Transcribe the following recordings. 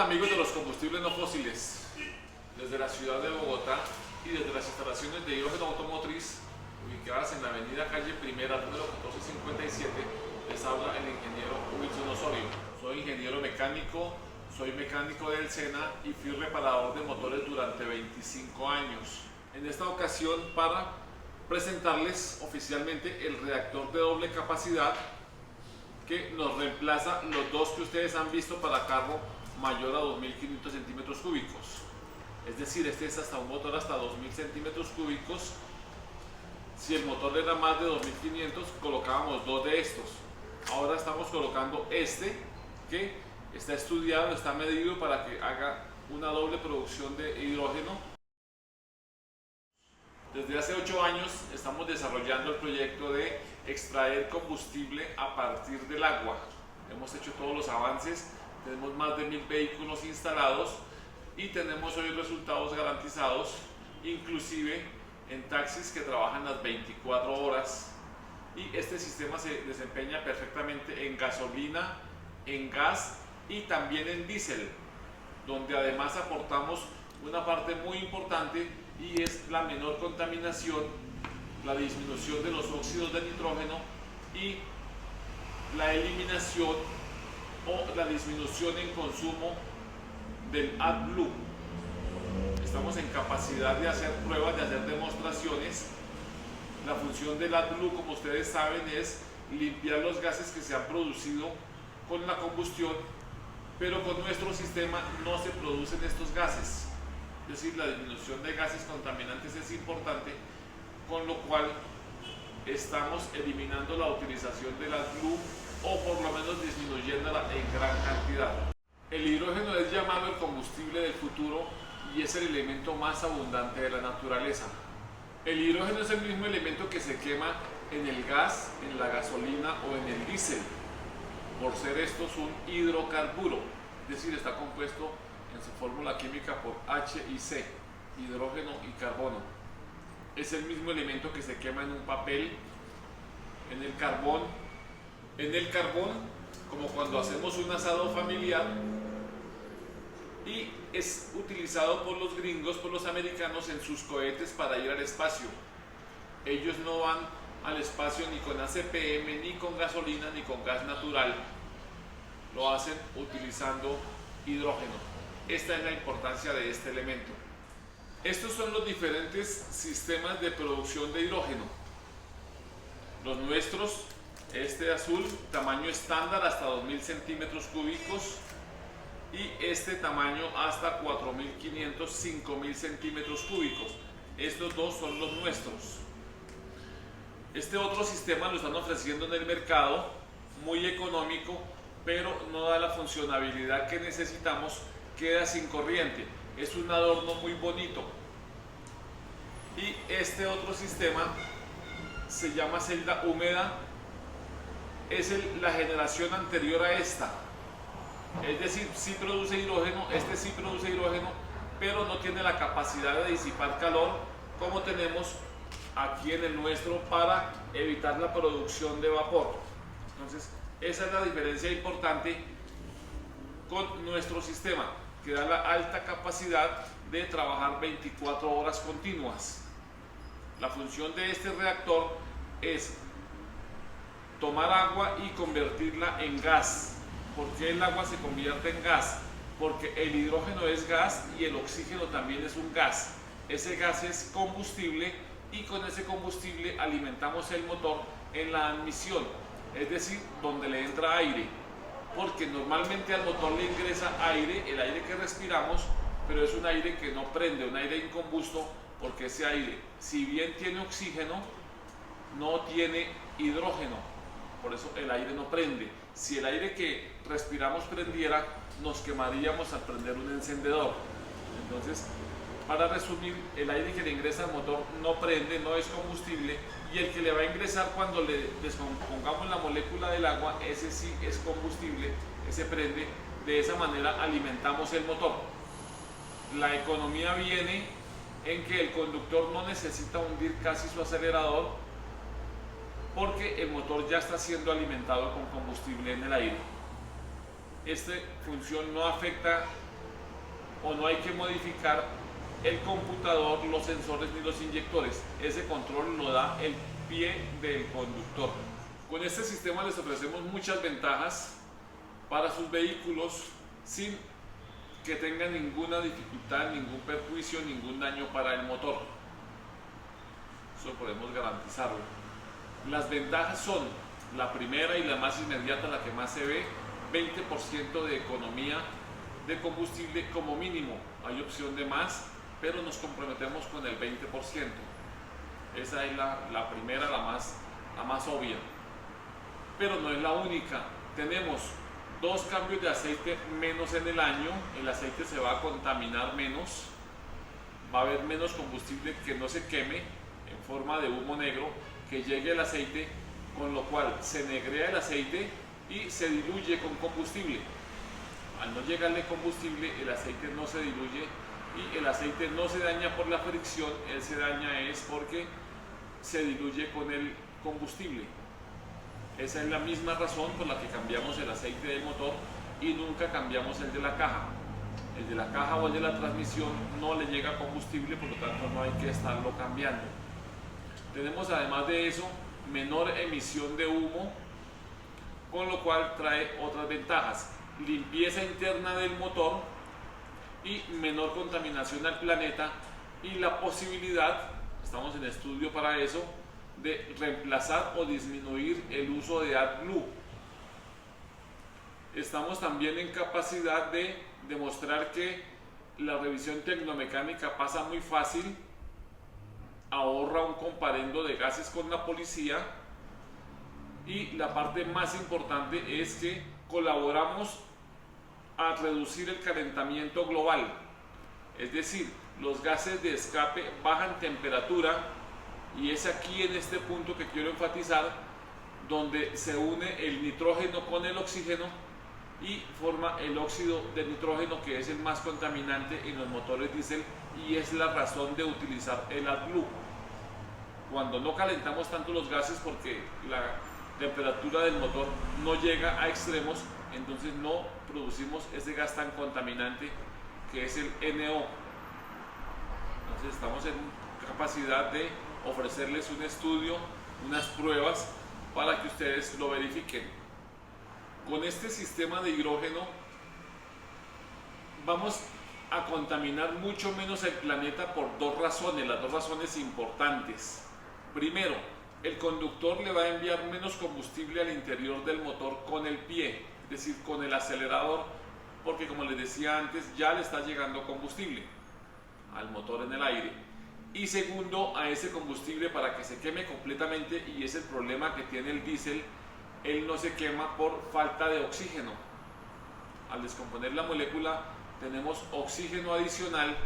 Hola amigos de los combustibles no fósiles, desde la ciudad de Bogotá y desde las instalaciones de hidrógeno automotriz ubicadas en la avenida Calle Primera, número 1457, les habla el ingeniero Wilson Osorio. Soy ingeniero mecánico, soy mecánico del SENA y fui reparador de motores durante 25 años. En esta ocasión para presentarles oficialmente el reactor de doble capacidad que nos reemplaza los dos que ustedes han visto para carro mayor a 2500 centímetros cúbicos. Es decir, este es hasta un motor hasta 2000 centímetros cúbicos. Si el motor era más de 2500, colocábamos dos de estos. Ahora estamos colocando este que está estudiado, está medido para que haga una doble producción de hidrógeno. Desde hace 8 años estamos desarrollando el proyecto de extraer combustible a partir del agua. Hemos hecho todos los avances, tenemos más de 1000 vehículos instalados y tenemos hoy resultados garantizados, inclusive en taxis que trabajan las 24 horas. Y este sistema se desempeña perfectamente en gasolina, en gas y también en diésel, donde además aportamos una parte muy importante y es la menor contaminación, la disminución de los óxidos de nitrógeno y la eliminación o la disminución en consumo del AdBlue. Estamos en capacidad de hacer pruebas, de hacer demostraciones. La función del AdBlue, como ustedes saben, es limpiar los gases que se han producido con la combustión, pero con nuestro sistema no se producen estos gases. Es decir, la disminución de gases contaminantes es importante, con lo cual estamos eliminando la utilización del AdBlue o por lo menos disminuyéndola en gran cantidad. El hidrógeno es llamado el combustible del futuro y es el elemento más abundante de la naturaleza. El hidrógeno es el mismo elemento que se quema en el gas, en la gasolina o en el diésel, por ser estos un hidrocarburo, es decir, está compuesto en su fórmula química por H y C, hidrógeno y carbono. Es el mismo elemento que se quema en un papel, en el carbón. En el carbón, como cuando hacemos un asado familiar, y es utilizado por los gringos, por los americanos en sus cohetes para ir al espacio. Ellos no van al espacio ni con ACPM, ni con gasolina, ni con gas natural. Lo hacen utilizando hidrógeno. Esta es la importancia de este elemento. Estos son los diferentes sistemas de producción de hidrógeno. Los nuestros, este azul, tamaño estándar hasta 2000 centímetros cúbicos y este tamaño hasta 4500, 5000 centímetros cúbicos. Estos dos son los nuestros. Este otro sistema lo están ofreciendo en el mercado, muy económico, pero no da la funcionalidad que necesitamos, queda sin corriente. Es un adorno muy bonito. Y este otro sistema se llama celda húmeda, es la generación anterior a esta. Es decir, sí produce hidrógeno, este sí produce hidrógeno, pero no tiene la capacidad de disipar calor como tenemos aquí en el nuestro para evitar la producción de vapor. Entonces, esa es la diferencia importante con nuestro sistema, que da la alta capacidad de trabajar 24 horas continuas. La función de este reactor es tomar agua y convertirla en gas. ¿Por qué el agua se convierte en gas? Porque el hidrógeno es gas y el oxígeno también es un gas. Ese gas es combustible y con ese combustible alimentamos el motor en la admisión, es decir, donde le entra aire. Porque normalmente al motor le ingresa aire, el aire que respiramos, pero es un aire que no prende, un aire incombusto, porque ese aire, si bien tiene oxígeno, no tiene hidrógeno, por eso el aire no prende. Si el aire que respiramos prendiera, nos quemaríamos al prender un encendedor. Entonces, para resumir, el aire que le ingresa al motor no prende, no es combustible, y el que le va a ingresar cuando le descompongamos la molécula del agua, ese sí es combustible, ese prende. De esa manera alimentamos el motor. La economía viene en que el conductor no necesita hundir casi su acelerador, porque el motor ya está siendo alimentado con combustible en el aire. Esta función no afecta o no hay que modificar el computador, los sensores ni los inyectores. Ese control lo da el pie del conductor. Con este sistema les ofrecemos muchas ventajas para sus vehículos sin que tengan ninguna dificultad, ningún perjuicio, ningún daño para el motor. Eso podemos garantizarlo. Las ventajas son, la primera y la más inmediata, la que más se ve, 20% de economía de combustible como mínimo. Hay opción de más, pero nos comprometemos con el 20%. Esa es la primera, la más obvia. Pero no es la única. Tenemos 2 cambios de aceite menos en el año. El aceite se va a contaminar menos, va a haber menos combustible que no se queme en forma de humo negro, que llegue el aceite, con lo cual se negrea el aceite y se diluye con combustible. Al no llegarle combustible, el aceite no se diluye y el aceite no se daña por la fricción, él se daña es porque se diluye con el combustible. Esa es la misma razón por la que cambiamos el aceite del motor y nunca cambiamos el de la caja. El de la caja o el de la transmisión no le llega combustible, por lo tanto no hay que estarlo cambiando. Tenemos además de eso menor emisión de humo, con lo cual trae otras ventajas: limpieza interna del motor y menor contaminación al planeta, y la posibilidad, estamos en estudio para eso, de reemplazar o disminuir el uso de AdBlue. Estamos también en capacidad de demostrar que la revisión tecnomecánica pasa muy fácil, ahorra un comparendo de gases con la policía, y la parte más importante es que colaboramos a reducir el calentamiento global. Es decir, los gases de escape bajan temperatura, y es aquí en este punto que quiero enfatizar, donde se une el nitrógeno con el oxígeno y forma el óxido de nitrógeno, que es el más contaminante en los motores diésel, y es la razón de utilizar el AdBlue. Cuando no calentamos tanto los gases, porque la temperatura del motor no llega a extremos, entonces no producimos ese gas tan contaminante que es el NO. Entonces estamos en capacidad de ofrecerles un estudio, unas pruebas para que ustedes lo verifiquen. Con este sistema de hidrógeno vamos a contaminar mucho menos el planeta por 2 razones, las 2 razones importantes. Primero, el conductor le va a enviar menos combustible al interior del motor con el pie, es decir, con el acelerador, porque como les decía antes, ya le está llegando combustible al motor en el aire. Y segundo, a ese combustible, para que se queme completamente, y es el problema que tiene el diésel, él no se quema por falta de oxígeno. Al descomponer la molécula tenemos oxígeno adicional,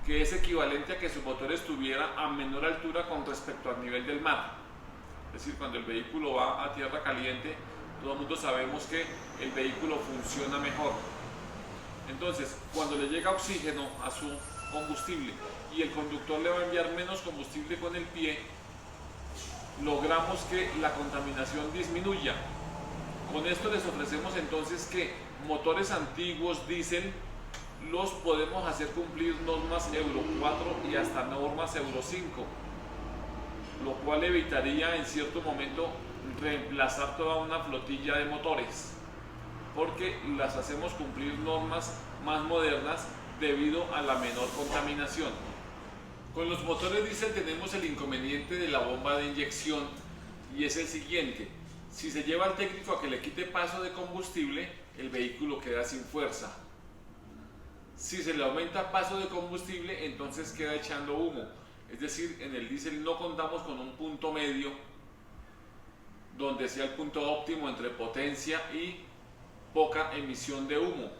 que es equivalente a que su motor estuviera a menor altura con respecto al nivel del mar. Es decir, cuando el vehículo va a tierra caliente, todo el mundo sabemos que el vehículo funciona mejor. Entonces, cuando le llega oxígeno a su combustible y el conductor le va a enviar menos combustible con el pie, logramos que la contaminación disminuya. Con esto les ofrecemos entonces que motores antiguos diésel los podemos hacer cumplir normas Euro 4 y hasta normas Euro 5, lo cual evitaría en cierto momento reemplazar toda una flotilla de motores, porque las hacemos cumplir normas más modernas debido a la menor contaminación. Con los motores diésel tenemos el inconveniente de la bomba de inyección, y es el siguiente: si se lleva al técnico a que le quite paso de combustible, el vehículo queda sin fuerza. Si se le aumenta paso de combustible, entonces queda echando humo. Es decir, en el diésel no contamos con un punto medio donde sea el punto óptimo entre potencia y poca emisión de humo.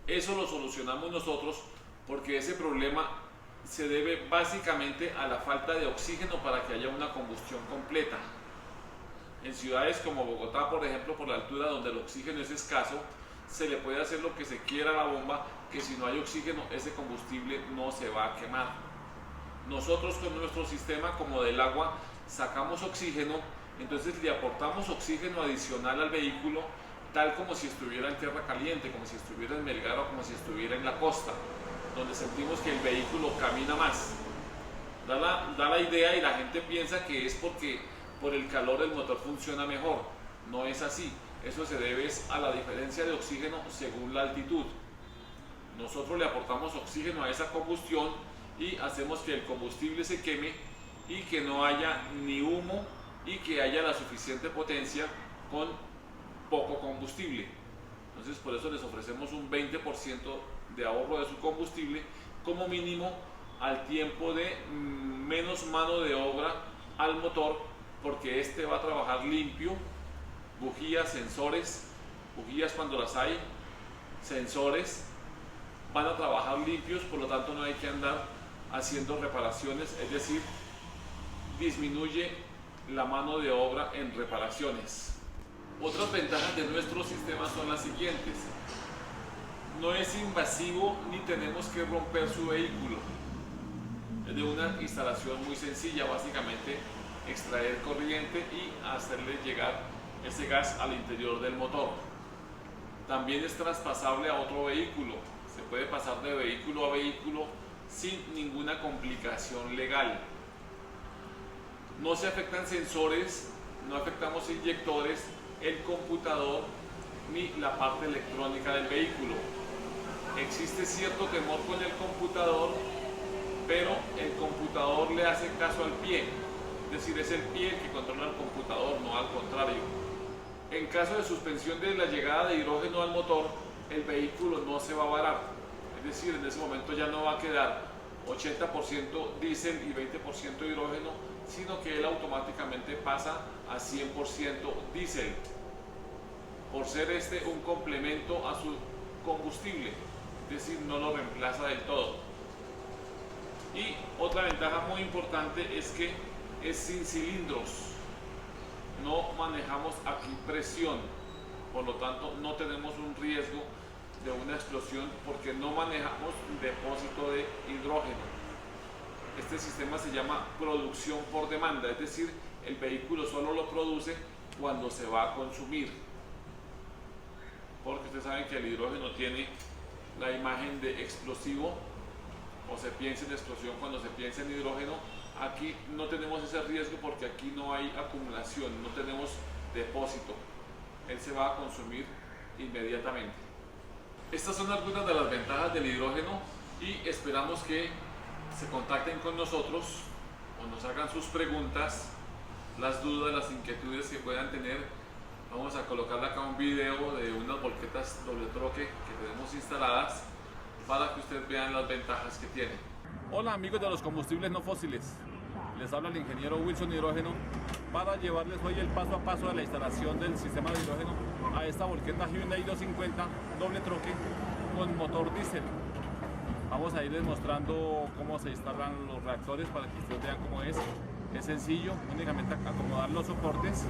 Eso lo solucionamos nosotros, porque ese problema se debe básicamente a la falta de oxígeno para que haya una combustión completa. En ciudades como Bogotá, por ejemplo, por la altura donde el oxígeno es escaso, se le puede hacer lo que se quiera a la bomba, que si no hay oxígeno, ese combustible no se va a quemar. Nosotros con nuestro sistema, como del agua, sacamos oxígeno, entonces le aportamos oxígeno adicional al vehículo, tal como si estuviera en tierra caliente, como si estuviera en Melgar o como si estuviera en la costa, donde sentimos que el vehículo camina más. Da la idea y la gente piensa que es porque por el calor el motor funciona mejor. No es así. Eso se debe a la diferencia de oxígeno según la altitud. Nosotros le aportamos oxígeno a esa combustión y hacemos que el combustible se queme y que no haya ni humo y que haya la suficiente potencia con poco combustible. Entonces por eso les ofrecemos un 20% de ahorro de su combustible como mínimo, al tiempo de menos mano de obra al motor, porque este va a trabajar limpio, bujías, sensores, bujías cuando las hay, sensores van a trabajar limpios, por lo tanto no hay que andar haciendo reparaciones, es decir, disminuye la mano de obra en reparaciones. Otras ventajas de nuestro sistema son las siguientes: no es invasivo ni tenemos que romper su vehículo. Es de una instalación muy sencilla, básicamente extraer corriente y hacerle llegar ese gas al interior del motor. También es traspasable a otro vehículo, se puede pasar de vehículo a vehículo sin ninguna complicación legal. No se afectan sensores, no afectamos inyectores, el computador ni la parte electrónica del vehículo. Existe cierto temor con el computador, pero el computador le hace caso al pie, es decir, es el pie el que controla el computador, no al contrario. En caso de suspensión de la llegada de hidrógeno al motor, el vehículo no se va a varar, es decir, en ese momento ya no va a quedar 80% diésel y 20% hidrógeno, sino que él automáticamente pasa a 100% diésel, por ser este un complemento a su combustible, es decir, no lo reemplaza del todo. Y otra ventaja muy importante es que es sin cilindros, no manejamos aquí presión, por lo tanto no tenemos un riesgo de una explosión porque no manejamos depósito de hidrógeno. Este sistema se llama producción por demanda, es decir, el vehículo solo lo produce cuando se va a consumir, porque ustedes saben que el hidrógeno tiene la imagen de explosivo, o se piensa en explosión cuando se piensa en hidrógeno. Aquí no tenemos ese riesgo porque aquí no hay acumulación, no tenemos depósito, él se va a consumir inmediatamente. Estas son algunas de las ventajas del hidrógeno y esperamos que se contacten con nosotros o nos hagan sus preguntas, las dudas, las inquietudes que puedan tener. Vamos a colocar acá un video de unas volquetas doble troque que tenemos instaladas para que ustedes vean las ventajas que tiene. Hola amigos de los combustibles no fósiles, les habla el ingeniero Wilson Hidrógeno para llevarles hoy el paso a paso de la instalación del sistema de hidrógeno a esta volqueta Hyundai 250 doble troque con motor diésel. Vamos a irles mostrando cómo se instalan los reactores para que ustedes vean cómo es. Es sencillo, únicamente acomodar los soportes.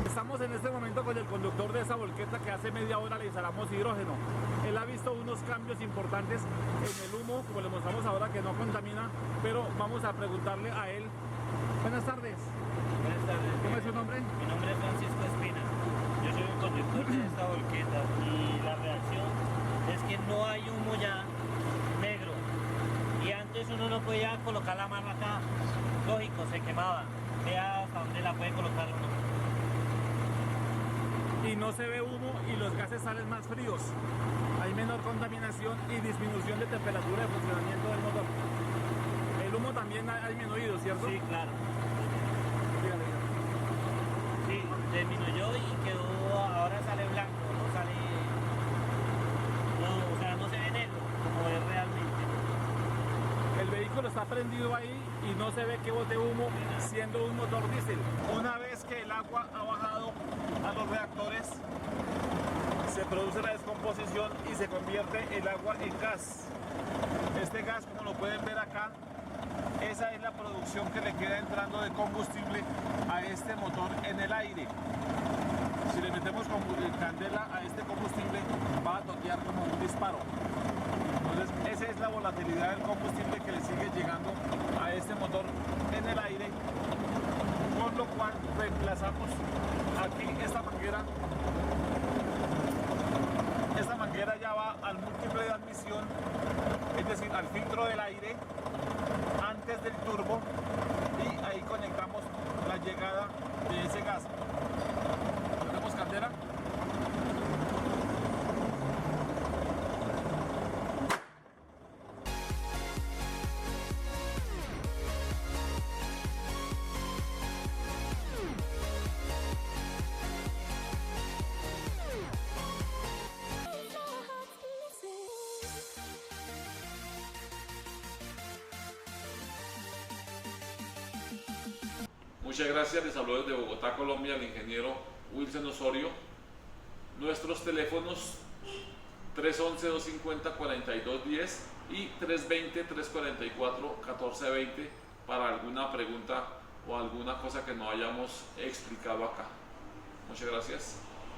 Estamos en este momento con el conductor de esa volqueta que hace media hora le instalamos hidrógeno. Él ha visto unos cambios importantes en el humo, como le mostramos ahora, que no contamina, pero vamos a preguntarle a él. Buenas tardes. Buenas tardes. ¿Cómo es su nombre? Mi nombre es Francisco Espina. Yo soy el conductor de esta volqueta y la reacción es que no hay humo ya negro. Y antes uno no podía colocar la mano acá. Lógico, se quemaba. Vea hasta dónde la puede colocar uno. Y no se ve humo y los gases salen más fríos. Hay menor contaminación y disminución de temperatura de funcionamiento del motor. El humo también ha disminuido, ¿cierto? Sí, claro. Sí, disminuyó y quedó, ahora sale blanco, no sale, no, o sea, no se ve negro como es realmente. El vehículo está prendido ahí y no se ve que bote humo, siendo un motor diésel. Una vez que el agua ha bajado a los reactores, se produce la descomposición y se convierte el agua en gas. Este gas, como lo pueden ver acá, esa es la producción que le queda entrando de combustible a este motor en el aire. Si le metemos candela a este combustible, va a toquear como un disparo. Entonces, esa es la volatilidad del combustible que le sigue llegando a este motor en el aire, por lo cual reemplazamos aquí esta manguera al filtro del aire antes del turbo y ahí conectamos la llegada de ese gas. Tenemos caldera. Muchas gracias, les habló desde Bogotá, Colombia, el ingeniero Wilson Osorio. Nuestros teléfonos 311-250-4210 y 320-344-1420 para alguna pregunta o alguna cosa que no hayamos explicado acá. Muchas gracias.